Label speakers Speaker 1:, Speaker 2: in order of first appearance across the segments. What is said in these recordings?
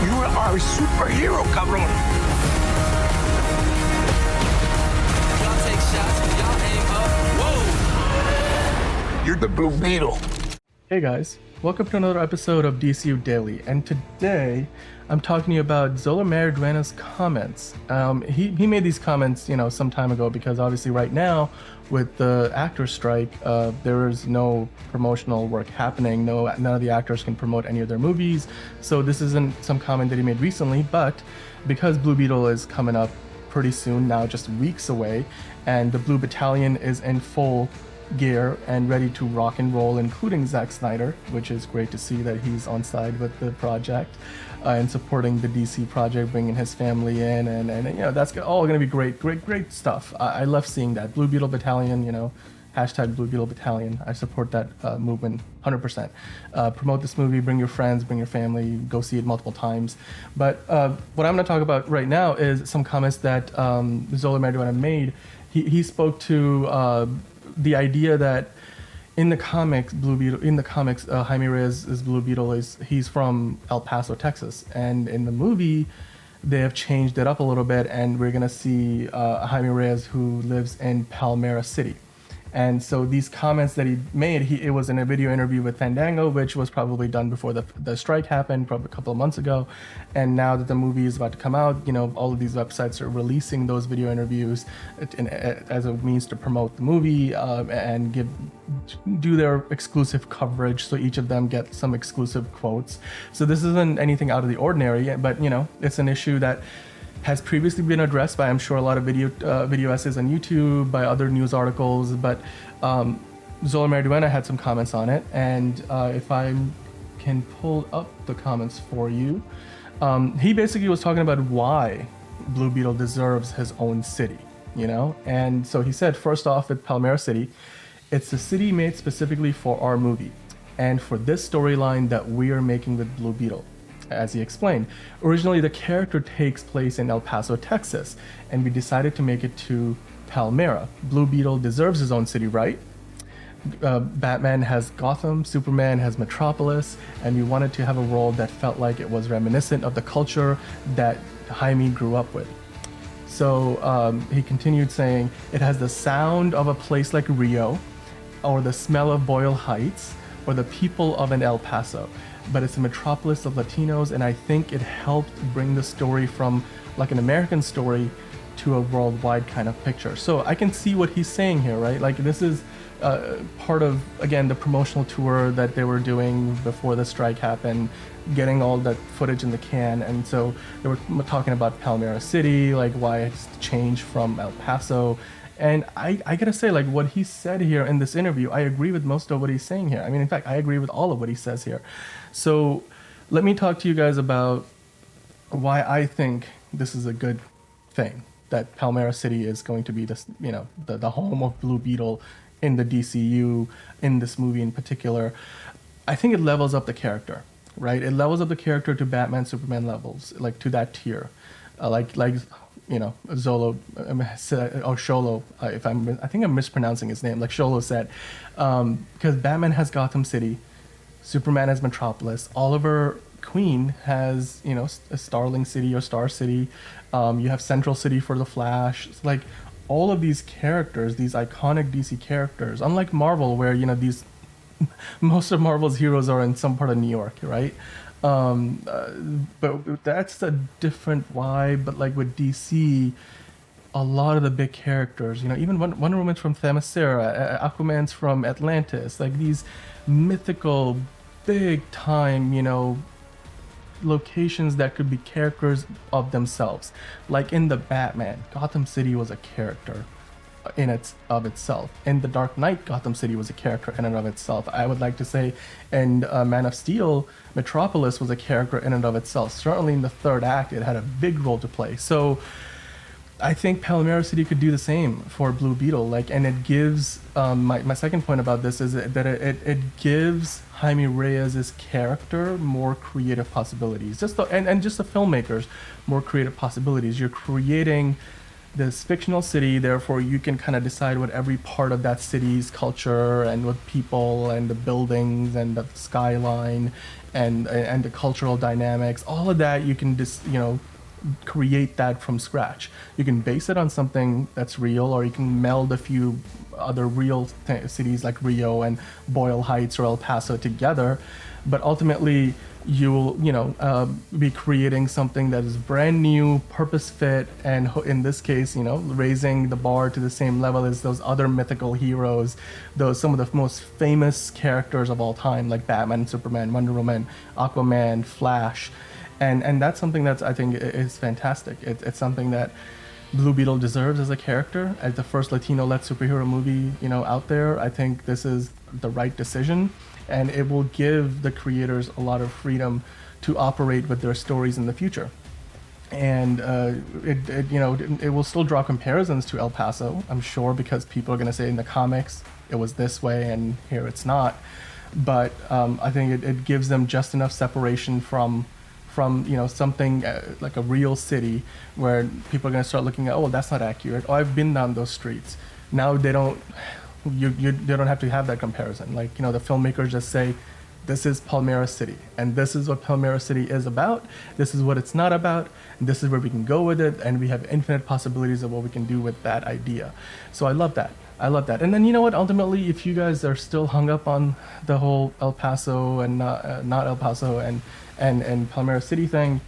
Speaker 1: You are a superhero, cabrón.
Speaker 2: Y'all take shots, y'all aim up. Whoa!
Speaker 1: You're the Blue Beetle.
Speaker 3: Hey guys, welcome to another episode of DCU Daily, and today I'm talking to you about Zola Mariduena's comments. He made these comments, some time ago because obviously right now with the actor strike, there is no promotional work happening. None of the actors can promote any of their movies. So this isn't some comment that he made recently, but because Blue Beetle is coming up pretty soon now, just weeks away, and the Blue Battalion is in full gear and ready to rock and roll, including Zack Snyder, which is great to see that he's on side with the project and supporting the DC project, bringing his family in, and that's all going to be great stuff. I love seeing that Blue Beetle Battalion, hashtag Blue Beetle Battalion. I support that movement 100%. Promote this movie, bring your friends, bring your family, go see it multiple times. But what I'm going to talk about right now is some comments that Zola Mariduena made. He spoke to the idea that in the comics, Jaime Reyes' Blue Beetle he's from El Paso, Texas, and in the movie they have changed it up a little bit, and we're gonna see Jaime Reyes who lives in Palmera City. And so these comments that he made, it was in a video interview with Fandango, which was probably done before the strike happened, probably a couple of months ago. And now that the movie is about to come out, all of these websites are releasing those video interviews as a means to promote the movie and do their exclusive coverage. So each of them get some exclusive quotes. So this isn't anything out of the ordinary, but it's an issue that has previously been addressed by, I'm sure, a lot of video essays on YouTube, by other news articles, but Zola Mariduena had some comments on it, and if I can pull up the comments for you, he basically was talking about why Blue Beetle deserves his own city, and so he said, first off, with Palmera City, it's a city made specifically for our movie, and for this storyline that we are making with Blue Beetle. As he explained, originally the character takes place in El Paso, Texas, and we decided to make it to Palmera. Blue Beetle deserves his own city, right? Batman has Gotham, Superman has Metropolis, and we wanted to have a world that felt like it was reminiscent of the culture that Jaime grew up with. So he continued saying, it has the sound of a place like Rio, or the smell of Boyle Heights, or the people of an El Paso. But it's a metropolis of Latinos, and I think it helped bring the story from like an American story to a worldwide kind of picture. So I can see what he's saying here, right? Like this is part of, again, the promotional tour that they were doing before the strike happened, getting all that footage in the can. And so they were talking about Palmera City, like why it's changed from El Paso. And I gotta say, like what he said here in this interview, I agree with most of what he's saying here. I mean, in fact, I agree with all of what he says here. So let me talk to you guys about why I think this is a good thing, that Palmera City is going to be this, the home of Blue Beetle in the DCU, in this movie in particular. I think it levels up the character, right? It levels up the character to Batman, Superman levels, like to that tier. Zolo said, or Sholo, I think I'm mispronouncing his name, like Sholo said, because Batman has Gotham City, Superman has Metropolis, Oliver Queen has, a Starling City or Star City, you have Central City for the Flash. It's like all of these characters, these iconic DC characters, unlike Marvel where, most of Marvel's heroes are in some part of New York, right? But that's a different vibe. But like with DC, a lot of the big characters, even Wonder Woman's from Themyscira, Aquaman's from Atlantis, like these mythical, big time, locations that could be characters of themselves. Like in the Batman, Gotham City was a character of itself. In The Dark Knight, Gotham City was a character in and of itself. I would like to say in Man of Steel, Metropolis was a character in and of itself. Certainly in the third act, it had a big role to play. So I think Palmera City could do the same for Blue Beetle. and it gives, my second point about this is that it gives Jaime Reyes' character more creative possibilities. Just the filmmakers more creative possibilities. You're creating this fictional city, therefore you can kind of decide what every part of that city's culture and what people and the buildings and the skyline and the cultural dynamics, all of that you can just create that from scratch. You can base it on something that's real, or you can meld a few other real cities like Rio and Boyle Heights or El Paso together, but ultimately you'll be creating something that is brand new, purpose fit, and in this case raising the bar to the same level as those other mythical heroes, some of the most famous characters of all time, like Batman, Superman, Wonder Woman, Aquaman, Flash. And that's something that's, I think, is fantastic. It's something that Blue Beetle deserves as a character. As the first Latino-led superhero movie, out there, I think this is the right decision, and it will give the creators a lot of freedom to operate with their stories in the future. And it will still draw comparisons to El Paso, I'm sure, because people are going to say in the comics it was this way and here it's not. But I think it gives them just enough separation from something like a real city where people are going to start looking at, oh, that's not accurate. Oh, I've been down those streets. Now they don't have to have that comparison. Like, the filmmakers just say, this is Palmera City, and this is what Palmera City is about. This is what it's not about. And this is where we can go with it, and we have infinite possibilities of what we can do with that idea. So I love that. And then, ultimately, if you guys are still hung up on the whole El Paso and not El Paso and Palmera City thing,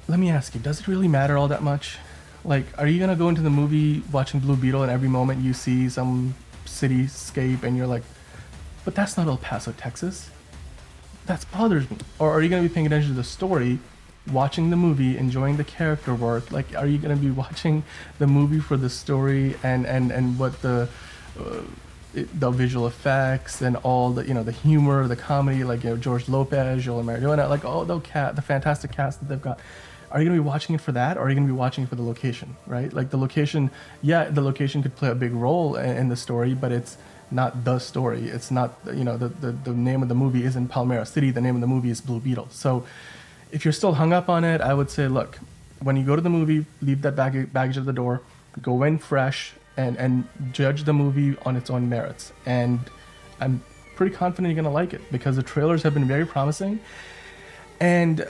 Speaker 3: let me ask you, does it really matter all that much? Like, are you gonna go into the movie watching Blue Beetle and every moment you see some cityscape and you're like, but that's not El Paso, Texas? That bothers me. Or are you gonna be paying attention to the story, watching the movie, enjoying the character work? Like, are you gonna be watching the movie for the story and what the visual effects and all the the humor, the comedy, like George Lopez, Joel Mariona, like all the fantastic cast that they've got? Are you going to be watching it for that, or are you going to be watching it for the location, right? Like the location could play a big role in the story, but it's not the story. It's not, the name of the movie isn't Palmera City. The name of the movie is Blue Beetle. So if you're still hung up on it, I would say, look, when you go to the movie, leave that baggage at the door, go in fresh, and judge the movie on its own merits. And I'm pretty confident you're going to like it, because the trailers have been very promising. And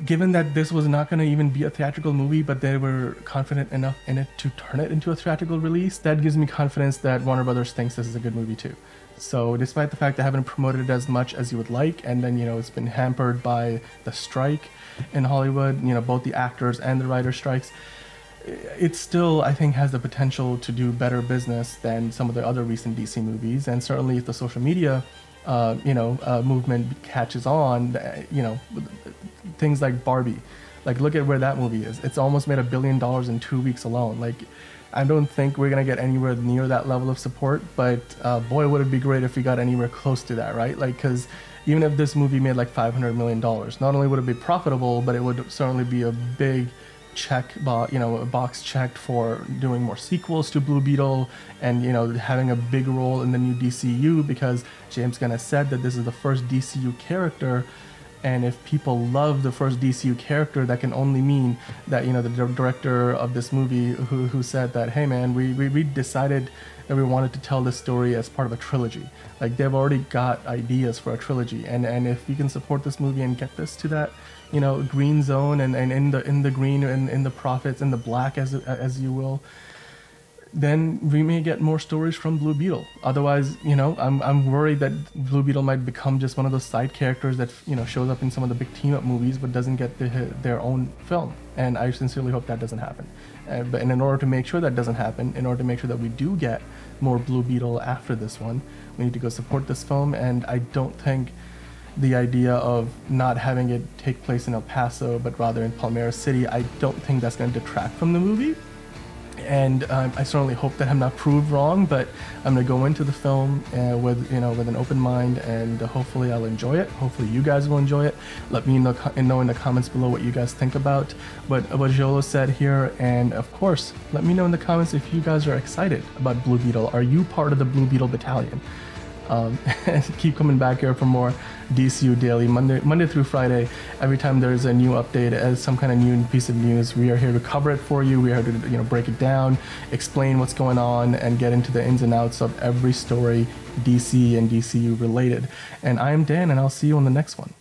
Speaker 3: given that this was not going to even be a theatrical movie, but they were confident enough in it to turn it into a theatrical release, that gives me confidence that Warner Brothers thinks this is a good movie too. So despite the fact they haven't promoted it as much as you would like, and then it's been hampered by the strike in Hollywood, both the actors and the writer strikes, it still, I think, has the potential to do better business than some of the other recent DC movies. And certainly if the social media movement catches on, things like Barbie, like look at where that movie is. It's almost made $1 billion in 2 weeks alone. Like, I don't think we're gonna get anywhere near that level of support, but boy, would it be great if we got anywhere close to that, right? Like, because even if this movie made like $500 million, not only would it be profitable, but it would certainly be a big a box checked for doing more sequels to Blue Beetle, and having a big role in the new DCU, because James Gunn has said that this is the first DCU character, and if people love the first DCU character, that can only mean that the director of this movie who said that, hey man, we decided that we wanted to tell this story as part of a trilogy. Like, they've already got ideas for a trilogy, and if you can support this movie and get this to that green zone, and in the green and in the profits, in the black as you will, then we may get more stories from Blue Beetle. Otherwise, I'm worried that Blue Beetle might become just one of those side characters that shows up in some of the big team-up movies but doesn't get their own film. And I sincerely hope that doesn't happen. But in order to make sure that doesn't happen, in order to make sure that we do get more Blue Beetle after this one, we need to go support this film. And I don't think the idea of not having it take place in El Paso but rather in Palmera City, I don't think that's going to detract from the movie. And I certainly hope that I'm not proved wrong, but I'm going to go into the film with an open mind, and hopefully I'll enjoy it. Hopefully you guys will enjoy it. Let me know in the comments below what you guys think about what Jolo said here, and of course, let me know in the comments if you guys are excited about Blue Beetle. Are you part of the Blue Beetle battalion? And keep coming back here for more DCU Daily, Monday through Friday. Every time there's a new update, as some kind of new piece of news, we are here to cover it for you. We are here to break it down, explain what's going on, and get into the ins and outs of every story DC and DCU related. And I am Dan, and I'll see you on the next one.